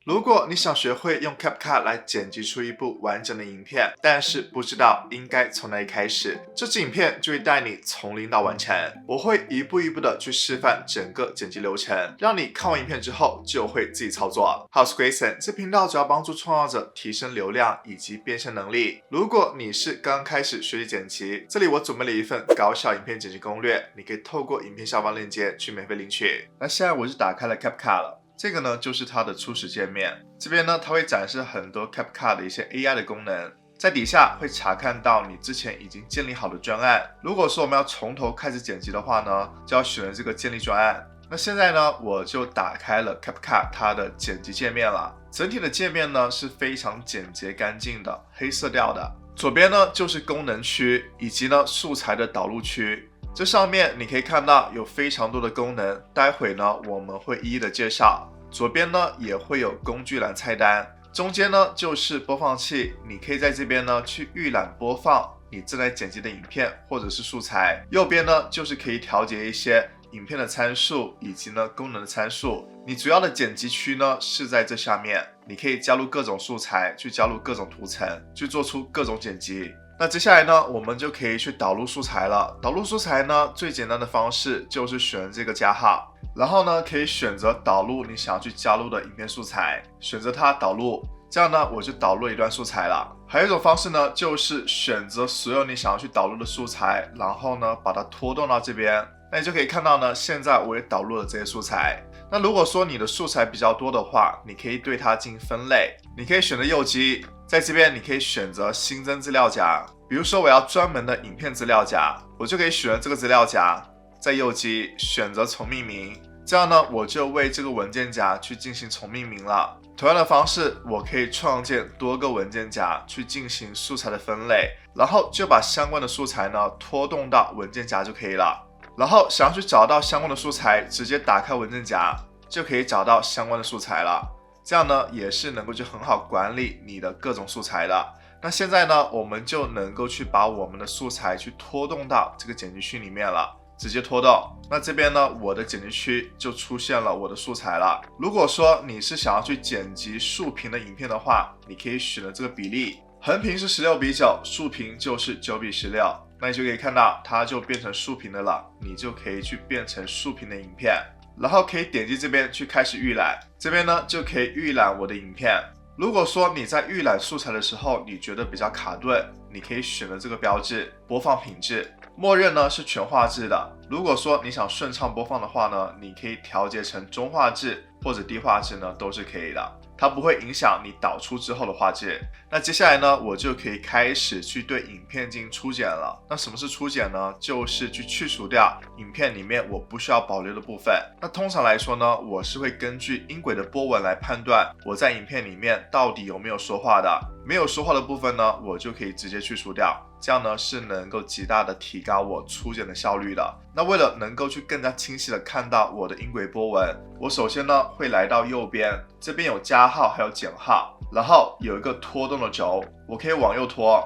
如果你想学会用 CapCut 来剪辑出一部完整的影片，但是不知道应该从哪里开始，这支影片就会带你从零到完成。我会一步一步的去示范整个剪辑流程，让你看完影片之后就会自己操作。我是 Grayson， 这频道主要帮助创作者提升流量以及变现能力。如果你是刚开始学习剪辑，这里我准备了一份高效影片剪辑攻略，你可以透过影片下方链接去免费领取。那现在我是打开了 CapCut 了。这个呢就是它的初始界面，这边呢它会展示很多 CapCut 的一些 AI 的功能，在底下会查看到你之前已经建立好的专案。如果说我们要从头开始剪辑的话呢，就要选择这个建立专案。那现在呢我就打开了 CapCut 它的剪辑界面了，整体的界面呢是非常简洁干净的，黑色调的。左边呢就是功能区以及呢素材的导入区。这上面你可以看到有非常多的功能，待会呢我们会一一的介绍。左边呢也会有工具栏菜单，中间呢就是播放器，你可以在这边呢去预览播放你正在剪辑的影片或者是素材。右边呢就是可以调节一些影片的参数以及呢功能的参数。你主要的剪辑区呢是在这下面，你可以加入各种素材，去加入各种图层，去做出各种剪辑。那接下来呢我们就可以去导入素材了。导入素材呢最简单的方式就是选这个加号，然后呢可以选择导入你想要去加入的影片素材，选择它导入，这样呢我就导入了一段素材了。还有一种方式呢就是选择所有你想要去导入的素材，然后呢把它拖动到这边，那你就可以看到呢现在我也导入了这些素材。那如果说你的素材比较多的话，你可以对它进行分类，你可以选择右击，在这边你可以选择新增资料夹，比如说我要专门的影片资料夹，我就可以选择这个资料夹，在右击选择重命名，这样呢我就为这个文件夹去进行重命名了。同样的方式，我可以创建多个文件夹去进行素材的分类，然后就把相关的素材呢拖动到文件夹就可以了。然后想要去找到相关的素材，直接打开文件夹就可以找到相关的素材了。这样呢也是能够去很好管理你的各种素材的。那现在呢我们就能够去把我们的素材去拖动到这个剪辑区里面了，直接拖动。那这边呢我的剪辑区就出现了我的素材了。如果说你是想要去剪辑竖屏的影片的话，你可以选择这个比例，横屏是16:9，竖屏就是9:16，那你就可以看到它就变成竖屏的了，你就可以去变成竖屏的影片，然后可以点击这边去开始预览，这边呢就可以预览我的影片。如果说你在预览素材的时候你觉得比较卡顿，你可以选择这个标志播放品质，默认呢是全画质的。如果说你想顺畅播放的话呢，你可以调节成中画质或者低画质呢都是可以的，它不会影响你导出之后的画质。那接下来呢我就可以开始去对影片进行初剪了。那什么是初剪呢？就是去去除掉影片里面我不需要保留的部分。那通常来说呢，我是会根据音轨的波纹来判断我在影片里面到底有没有说话的，没有说话的部分呢我就可以直接去除掉，这样呢是能够极大的提高我初剪的效率的。那为了能够去更加清晰的看到我的音轨波纹，我首先呢会来到右边，这边有加号还有减号，然后有一个拖动的轴，我可以往右拖，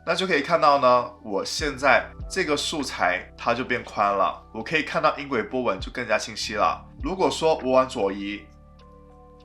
那就可以看到呢我现在这个素材它就变宽了，我可以看到音轨波纹就更加清晰了。如果说我往左移，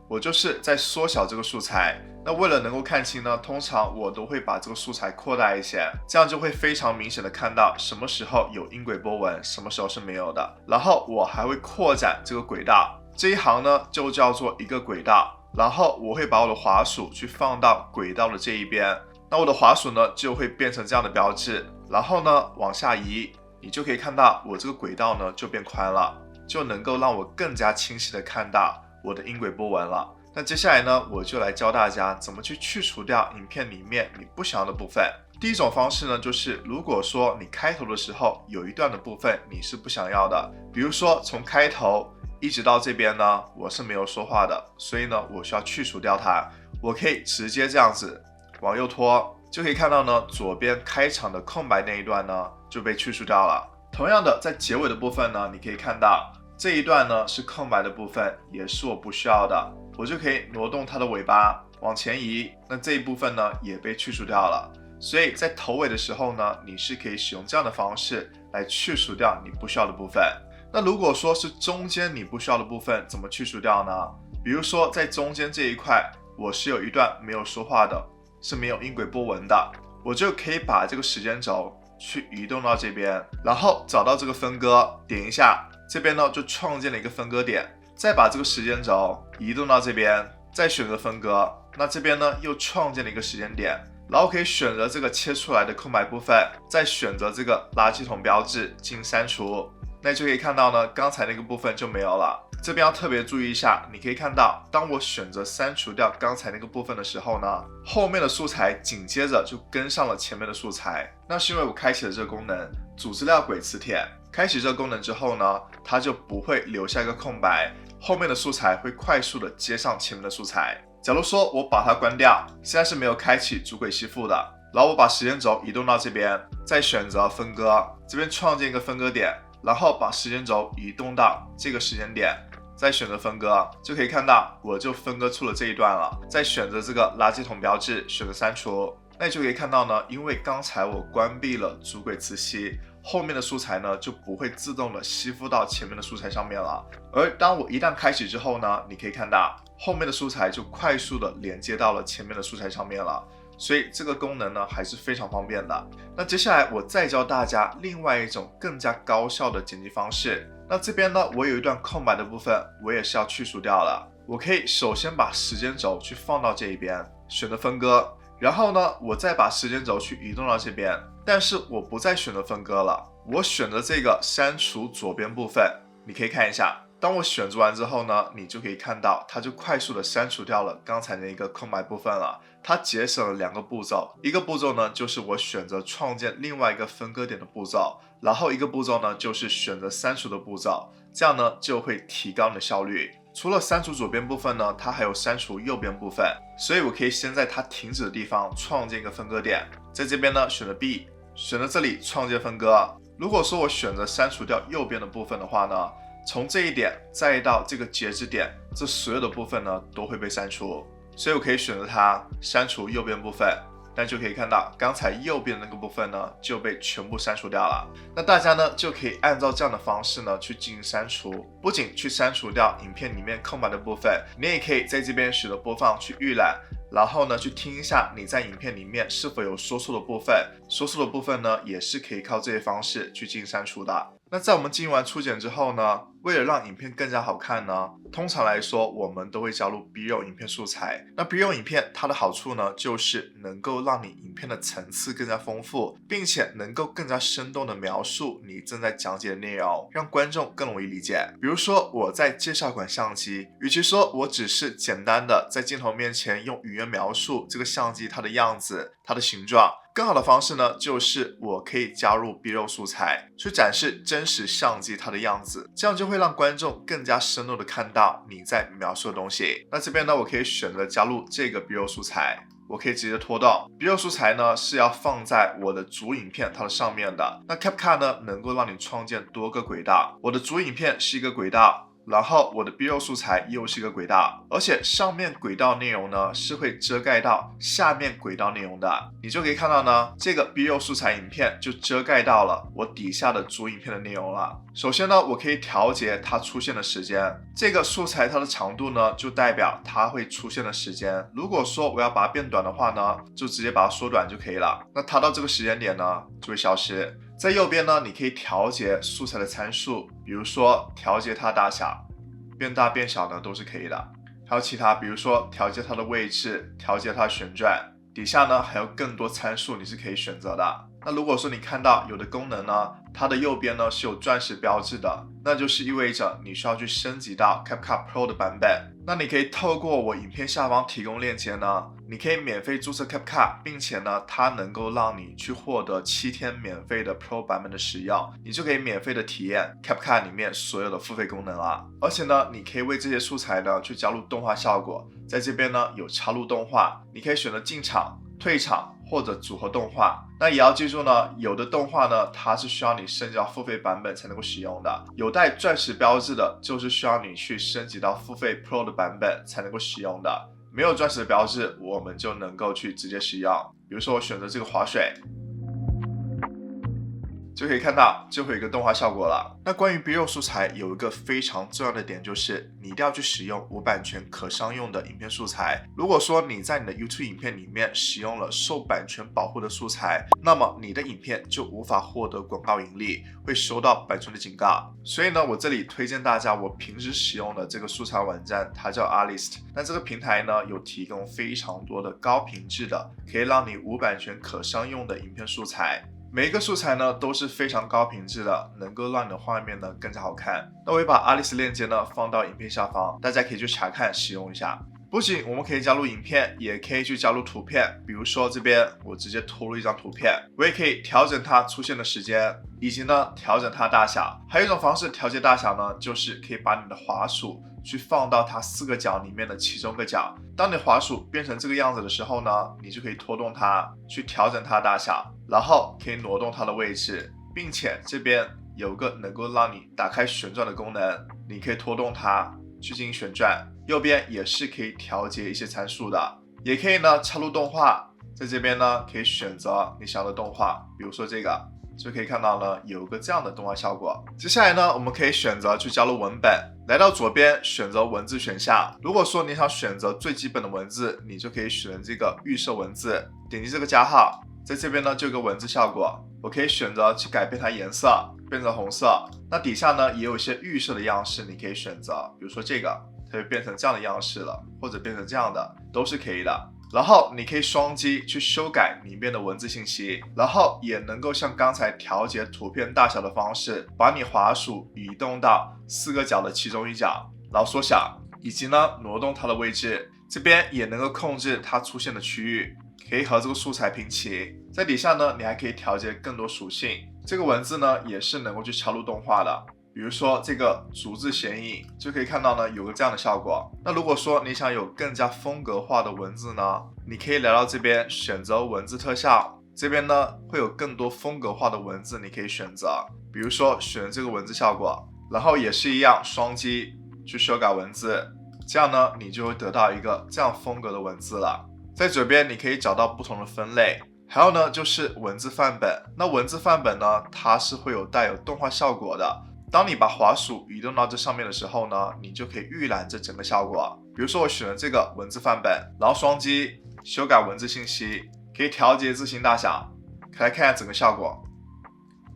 我就是在缩小这个素材，那为了能够看清呢，通常我都会把这个素材扩大一些，这样就会非常明显的看到什么时候有音轨波纹，什么时候是没有的。然后我还会扩展这个轨道，这一行呢就叫做一个轨道，然后我会把我的滑鼠去放到轨道的这一边，那我的滑鼠呢就会变成这样的标志，然后呢往下移，你就可以看到我这个轨道呢就变宽了，就能够让我更加清晰的看到我的音轨波纹了。那接下来呢我就来教大家怎么去去除掉影片里面你不想要的部分。第一种方式呢就是如果说你开头的时候有一段的部分你是不想要的，比如说从开头一直到这边呢我是没有说话的，所以呢我需要去除掉它，我可以直接这样子往右拖，就可以看到呢左边开场的空白那一段呢就被去除掉了。同样的在结尾的部分呢，你可以看到这一段呢是空白的部分，也是我不需要的，我就可以挪动它的尾巴往前移，那这一部分呢也被去除掉了。所以在头尾的时候呢，你是可以使用这样的方式来去除掉你不需要的部分。那如果说是中间你不需要的部分，怎么去除掉呢？比如说在中间这一块，我是有一段没有说话的，是没有音轨波纹的，我就可以把这个时间轴去移动到这边，然后找到这个分割，点一下，这边呢就创建了一个分割点，再把这个时间轴移动到这边，再选择分割，那这边呢又创建了一个时间点，然后可以选择这个切出来的空白部分，再选择这个垃圾桶标志进行删除，那就可以看到呢，刚才那个部分就没有了。这边要特别注意一下，你可以看到，当我选择删除掉刚才那个部分的时候呢，后面的素材紧接着就跟上了前面的素材。那是因为我开启了这个功能，主资料轨磁铁。开启这个功能之后呢，它就不会留下一个空白，后面的素材会快速的接上前面的素材。假如说我把它关掉，现在是没有开启主轨吸附的，然后我把时间轴移动到这边，再选择分割，这边创建一个分割点，然后把时间轴移动到这个时间点，再选择分割，就可以看到我就分割出了这一段了。再选择这个垃圾桶标志，选择删除，那你就可以看到呢，因为刚才我关闭了主轨磁吸，后面的素材呢就不会自动的吸附到前面的素材上面了。而当我一旦开启之后呢，你可以看到后面的素材就快速的连接到了前面的素材上面了。所以这个功能呢还是非常方便的。那接下来我再教大家另外一种更加高效的剪辑方式。那这边呢，我有一段空白的部分，我也是要去除掉了。我可以首先把时间轴去放到这一边，选择分割，然后呢，我再把时间轴去移动到这边，但是我不再选择分割了，我选择这个删除左边部分。你可以看一下，当我选择完之后呢，你就可以看到它就快速的删除掉了刚才那个空白部分了。它节省了2个步骤，一个步骤呢就是我选择创建另外一个分割点的步骤，然后一个步骤呢就是选择删除的步骤，这样呢就会提高你的效率。除了删除左边部分呢，它还有删除右边部分，所以我可以先在它停止的地方创建一个分割点，在这边呢选择 B， 选择这里创建分割。如果说我选择删除掉右边的部分的话呢，从这一点再到这个截止点，这所有的部分呢都会被删除。所以我可以选择它删除右边部分，那就可以看到刚才右边的那个部分呢就被全部删除掉了。那大家呢就可以按照这样的方式呢去进行删除，不仅去删除掉影片里面空白的部分，你也可以在这边选择播放去预览，然后呢去听一下你在影片里面是否有说错的部分，说错的部分呢也是可以靠这些方式去进行删除的。那在我们进行完初剪之后呢，为了让影片更加好看呢，通常来说我们都会加入 B-roll 影片素材。那 B-roll 影片它的好处呢，就是能够让你影片的层次更加丰富，并且能够更加生动的描述你正在讲解的内容，让观众更容易理解。比如说我在介绍款相机，与其说我只是简单的在镜头面前用语言描述这个相机它的样子、它的形状，更好的方式呢，就是我可以加入 B-roll 素材，去展示真实相机它的样子，这样就会让观众更加生动的看到你在描述的东西。那这边呢，我可以选择加入这个 B-roll 素材，我可以直接拖动。B-roll 素材呢是要放在我的主影片它的上面的。那 CapCut 呢能够让你创建多个轨道，我的主影片是一个轨道，然后我的 B-roll 素材又是一个轨道，而且上面轨道内容呢是会遮盖到下面轨道内容的。你就可以看到呢，这个 B-roll 素材影片就遮盖到了我底下的主影片的内容了。首先呢，我可以调节它出现的时间，这个素材它的长度呢就代表它会出现的时间。如果说我要把它变短的话呢，就直接把它缩短就可以了。那它到这个时间点呢就会消失。在右边呢，你可以调节素材的参数，比如说调节它大小，变大变小呢都是可以的。还有其他，比如说调节它的位置，调节它的旋转，底下呢还有更多参数你是可以选择的。那如果说你看到有的功能呢，它的右边呢是有钻石标志的，那就是意味着你需要去升级到 CapCut Pro 的版本。那你可以透过我影片下方提供链接呢，你可以免费注册 CapCut， 并且呢，它能够让你去获得7天免费的 Pro 版本的使用，你就可以免费的体验 CapCut 里面所有的付费功能啊。而且呢，你可以为这些素材呢去加入动画效果，在这边呢有插入动画，你可以选择进场、退场或者组合动画。那也要记住呢，有的动画呢它是需要你升级到付费版本才能够使用的，有带钻石标志的就是需要你去升级到付费 Pro 的版本才能够使用的，没有钻石标志我们就能够去直接使用。比如说我选择这个划水，就可以看到就会有一个动画效果了。那关于 B-roll 素材有一个非常重要的点，就是你一定要去使用无版权可商用的影片素材。如果说你在你的 YouTube 影片里面使用了受版权保护的素材，那么你的影片就无法获得广告盈利，会收到版权的警告。所以呢，我这里推荐大家我平时使用的这个素材网站，它叫 Artlist。那这个平台呢，有提供非常多的高品质的，可以让你无版权可商用的影片素材。每一个素材呢都是非常高品质的，能够让你的画面呢更加好看。那我会把 Artlist 链接呢放到影片下方，大家可以去查看使用一下。不仅我们可以加入影片，也可以去加入图片，比如说这边我直接拖入一张图片，我也可以调整它出现的时间，以及呢调整它大小。还有一种方式调节大小呢，就是可以把你的滑鼠去放到它4个角里面的其中一个角。当你滑鼠变成这个样子的时候呢，你就可以拖动它去调整它的大小，然后可以挪动它的位置，并且这边有个能够让你打开旋转的功能，你可以拖动它去进行旋转。右边也是可以调节一些参数的，也可以呢插入动画，在这边呢可以选择你想要的动画，比如说这个，就可以看到呢有个这样的动画效果。接下来呢，我们可以选择去加入文本，来到左边选择文字选项。如果说你想选择最基本的文字，你就可以选这个预设文字，点击这个加号，在这边呢就有个文字效果，我可以选择去改变它颜色，变成红色。那底下呢也有一些预设的样式，你可以选择，比如说这个，它就变成这样的样式了，或者变成这样的，都是可以的。然后你可以双击去修改里面的文字信息，然后也能够像刚才调节图片大小的方式，把你滑鼠移动到4个角的其中一角，然后缩小，以及呢挪动它的位置。这边也能够控制它出现的区域，可以和这个素材平齐。在底下呢，你还可以调节更多属性。这个文字呢也是能够去插入动画的。比如说这个逐字显影，就可以看到呢有个这样的效果。那如果说你想有更加风格化的文字呢，你可以来到这边选择文字特效，这边呢会有更多风格化的文字你可以选择，比如说选这个文字效果，然后也是一样双击去修改文字，这样呢你就会得到一个这样风格的文字了。在左边你可以找到不同的分类。还有呢就是文字范本，那文字范本呢它是会有带有动画效果的。当你把滑鼠移动到这上面的时候呢，你就可以预览这整个效果。比如说我选了这个文字范本，然后双击修改文字信息，可以调节字形大小，来看一下整个效果，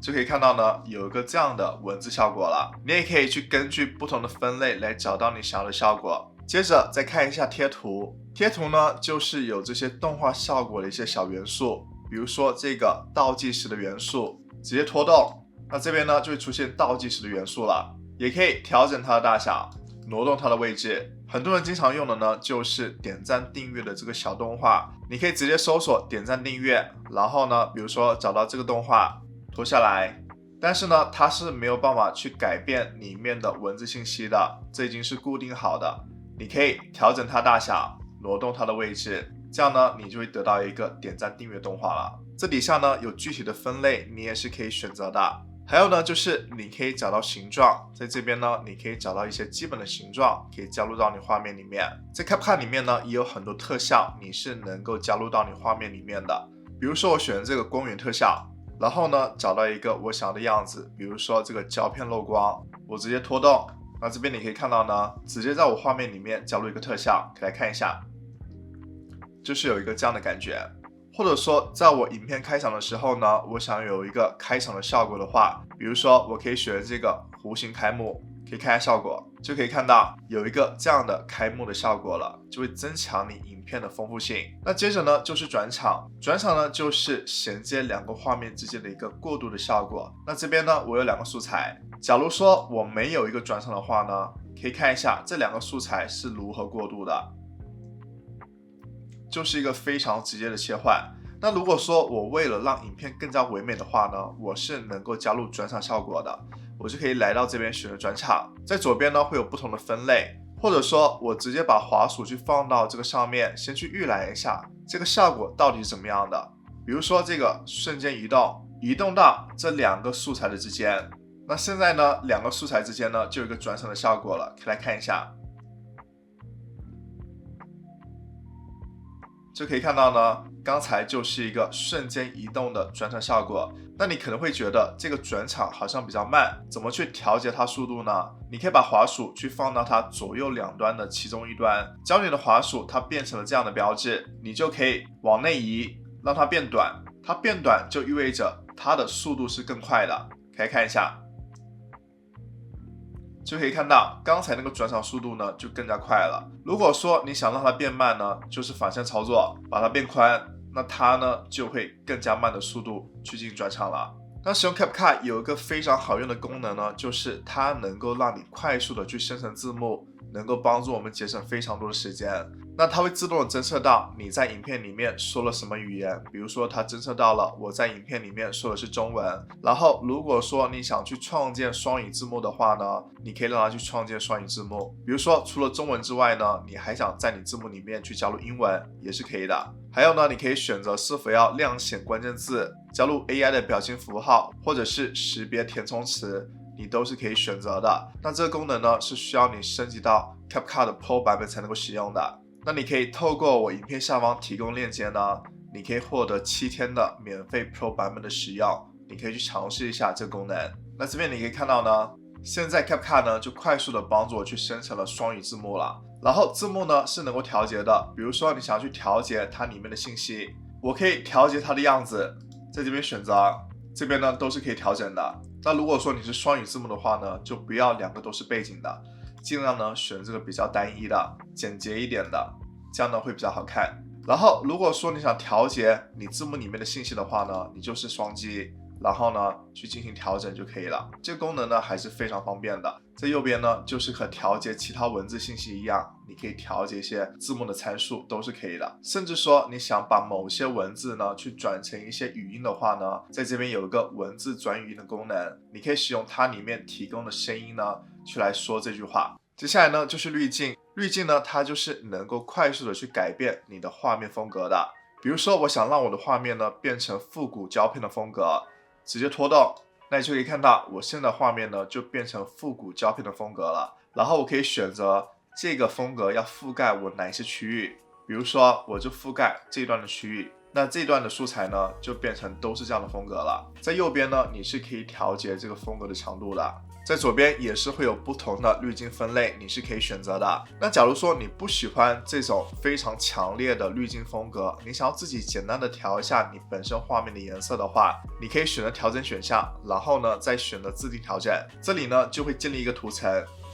就可以看到呢有一个这样的文字效果了。你也可以去根据不同的分类来找到你想要的效果。接着再看一下贴图，贴图呢就是有这些动画效果的一些小元素，比如说这个倒计时的元素，直接拖动。那这边呢就会出现倒计时的元素了，也可以调整它的大小，挪动它的位置。很多人经常用的呢就是点赞订阅的这个小动画，你可以直接搜索点赞订阅，然后呢比如说找到这个动画拖下来，但是呢它是没有办法去改变里面的文字信息的，这已经是固定好的。你可以调整它大小，挪动它的位置，这样呢你就会得到一个点赞订阅动画了。这底下呢有具体的分类，你也是可以选择的。还有呢，就是你可以找到形状，在这边呢，你可以找到一些基本的形状，可以加入到你画面里面。在 CapCut 里面呢，也有很多特效，你是能够加入到你画面里面的。比如说我选这个光源特效，然后呢，找到一个我想要的样子，比如说这个胶片漏光，我直接拖动，那这边你可以看到呢，直接在我画面里面加入一个特效，可以来看一下，就是有一个这样的感觉。或者说在我影片开场的时候呢，我想有一个开场的效果的话，比如说我可以选这个弧形开幕，可以看一下效果，就可以看到有一个这样的开幕的效果了，就会增强你影片的丰富性。那接着呢就是转场，转场呢就是衔接两个画面之间的一个过渡的效果。那这边呢我有2个素材，假如说我没有一个转场的话呢，可以看一下这2个素材是如何过渡的，就是一个非常直接的切换。那如果说我为了让影片更加唯美的话呢，我是能够加入转场效果的，我就可以来到这边选择转场，在左边呢会有不同的分类，或者说我直接把滑鼠去放到这个上面，先去预览一下这个效果到底是怎么样的。比如说这个瞬间移动，移动到这2个素材的之间，那现在呢2个素材之间呢就有一个转场的效果了，可以来看一下。就可以看到呢，刚才就是一个瞬间移动的转场效果。那你可能会觉得这个转场好像比较慢，怎么去调节它速度呢？你可以把滑鼠去放到它左右两端的其中一端，只要你的滑鼠它变成了这样的标志，你就可以往内移，让它变短。它变短就意味着它的速度是更快的。可以看一下，就可以看到刚才那个转场速度呢就更加快了。如果说你想让它变慢呢，就是反向操作，把它变宽，那它呢就会更加慢的速度去进行转场了。那使用 CapCut 有一个非常好用的功能呢，就是它能够让你快速的去生成字幕，能够帮助我们节省非常多的时间。那它会自动的侦测到你在影片里面说了什么语言，比如说它侦测到了我在影片里面说的是中文，然后如果说你想去创建双语字幕的话呢，你可以让它去创建双语字幕。比如说除了中文之外呢，你还想在你字幕里面去加入英文也是可以的。还有呢，你可以选择是否要亮显关键字，加入 AI 的表情符号，或者是识别填充词，你都是可以选择的。那这个功能呢，是需要你升级到 CapCut 的 Pro 版本才能够使用的。那你可以透过我影片下方提供链接呢，你可以获得7天的免费 Pro 版本的使用，你可以去尝试一下这个功能。那这边你可以看到呢，现在 CapCut 呢就快速的帮助我去生成了双语字幕了。然后字幕呢是能够调节的，比如说你想要去调节它里面的信息，我可以调节它的样子，在这边选择，这边呢都是可以调整的。那如果说你是双语字幕的话呢，就不要两个都是背景的，尽量呢选这个比较单一的、简洁一点的，这样呢会比较好看。然后如果说你想调节你字幕里面的信息的话呢，你就是双击，然后呢去进行调整就可以了。这个功能呢还是非常方便的。在右边呢就是和调节其他文字信息一样，你可以调节一些字幕的参数都是可以的。甚至说你想把某些文字呢去转成一些语音的话呢，在这边有一个文字转语音的功能，你可以使用它里面提供的声音呢去来说这句话。接下来呢就是滤镜，滤镜呢它就是能够快速的去改变你的画面风格的。比如说我想让我的画面呢变成复古胶片的风格，直接拖动，那你就可以看到我现在画面呢就变成复古胶片的风格了。然后我可以选择这个风格要覆盖我哪些区域，比如说我就覆盖这一段的区域，那这一段的素材呢就变成都是这样的风格了。在右边呢你是可以调节这个风格的强度的，在左边也是会有不同的滤镜分类，你是可以选择的。那假如说你不喜欢这种非常强烈的滤镜风格，你想要自己简单的调一下你本身画面的颜色的话，你可以选择调整选项，然后呢再选择自定调整。这里呢就会建立一个图层，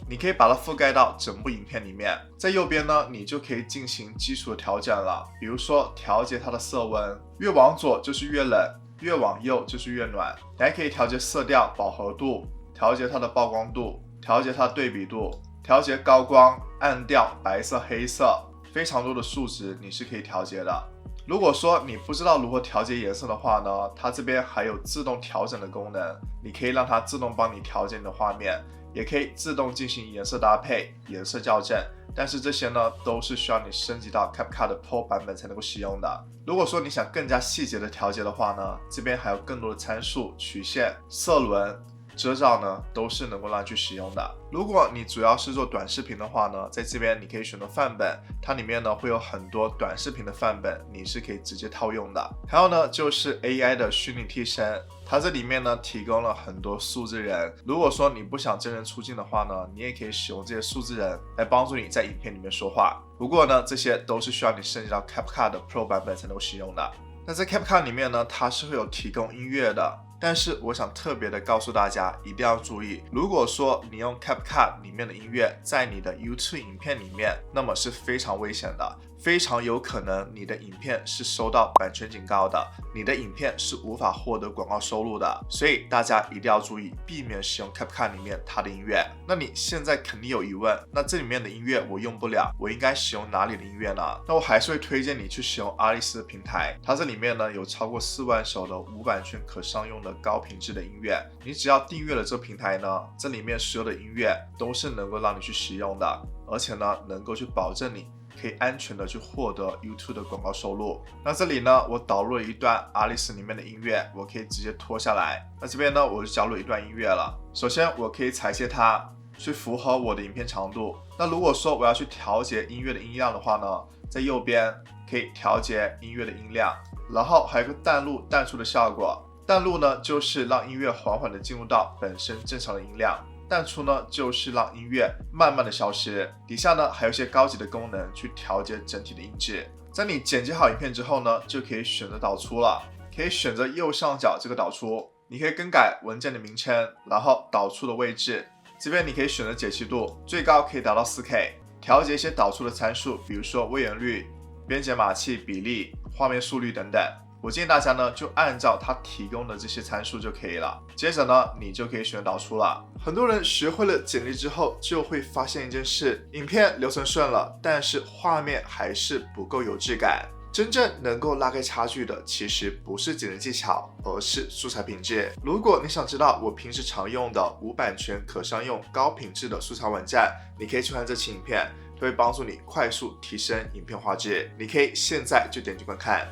你可以把它覆盖到整部影片里面。在右边呢你就可以进行基础的调整了，比如说调节它的色温，越往左就是越冷，越往右就是越暖。你还可以调节色调、饱和度，调节它的曝光度，调节它的对比度，调节高光、暗调、白色、黑色，非常多的数值你是可以调节的。如果说你不知道如何调节颜色的话呢，它这边还有自动调整的功能，你可以让它自动帮你调节你的画面，也可以自动进行颜色搭配、颜色校正，但是这些呢都是需要你升级到 CapCut 的 Pro 版本才能够使用的。如果说你想更加细节的调节的话呢，这边还有更多的参数、曲线、色轮、遮罩呢都是能够让你去使用的。如果你主要是做短视频的话呢，在这边你可以选择范本，它里面呢会有很多短视频的范本，你是可以直接套用的。还有呢就是 AI 的虚拟替身，它这里面呢提供了很多数字人，如果说你不想真人出镜的话呢，你也可以使用这些数字人来帮助你在影片里面说话。不过呢这些都是需要你升级到 CapCut 的 Pro 版本才能够使用的。那在 CapCut 里面呢，它是会有提供音乐的，但是我想特别的告诉大家一定要注意，如果说你用 CapCut 里面的音乐在你的 YouTube 影片里面，那么是非常危险的，非常有可能你的影片是收到版权警告的，你的影片是无法获得广告收入的。所以大家一定要注意，避免使用 CapCut 里面它的音乐。那你现在肯定有疑问，那这里面的音乐我用不了，我应该使用哪里的音乐呢？那我还是会推荐你去使用阿丽丝的平台，它这里面呢有超过4万首的无版权可商用的高品质的音乐，你只要订阅了这个平台呢，这里面所有的音乐都是能够让你去使用的，而且呢能够去保证你可以安全的去获得 YouTube 的广告收入。那这里呢我导入了一段阿丽丝里面的音乐，我可以直接拖下来。那这边呢我就加入一段音乐了，首先我可以裁切它去符合我的影片长度。那如果说我要去调节音乐的音量的话呢，在右边可以调节音乐的音量，然后还有个淡入淡出的效果。淡入呢，就是让音乐缓缓的进入到本身正常的音量；淡出呢，就是让音乐慢慢的消失。底下呢还有一些高级的功能去调节整体的音质。在你剪辑好影片之后呢，就可以选择导出了，可以选择右上角这个导出，你可以更改文件的名称，然后导出的位置。这边你可以选择解析度，最高可以达到 4K， 调节一些导出的参数，比如说位元率、编解码器比例、画面速率等等。我建议大家呢，就按照它提供的这些参数就可以了。接着呢，你就可以选导出了。很多人学会了剪辑之后，就会发现一件事：影片流程顺了，但是画面还是不够有质感。真正能够拉开差距的，其实不是剪辑技巧，而是素材品质。如果你想知道我平时常用的无版权可商用高品质的素材网站，你可以去看这期影片，它会帮助你快速提升影片画质。你可以现在就点击观看。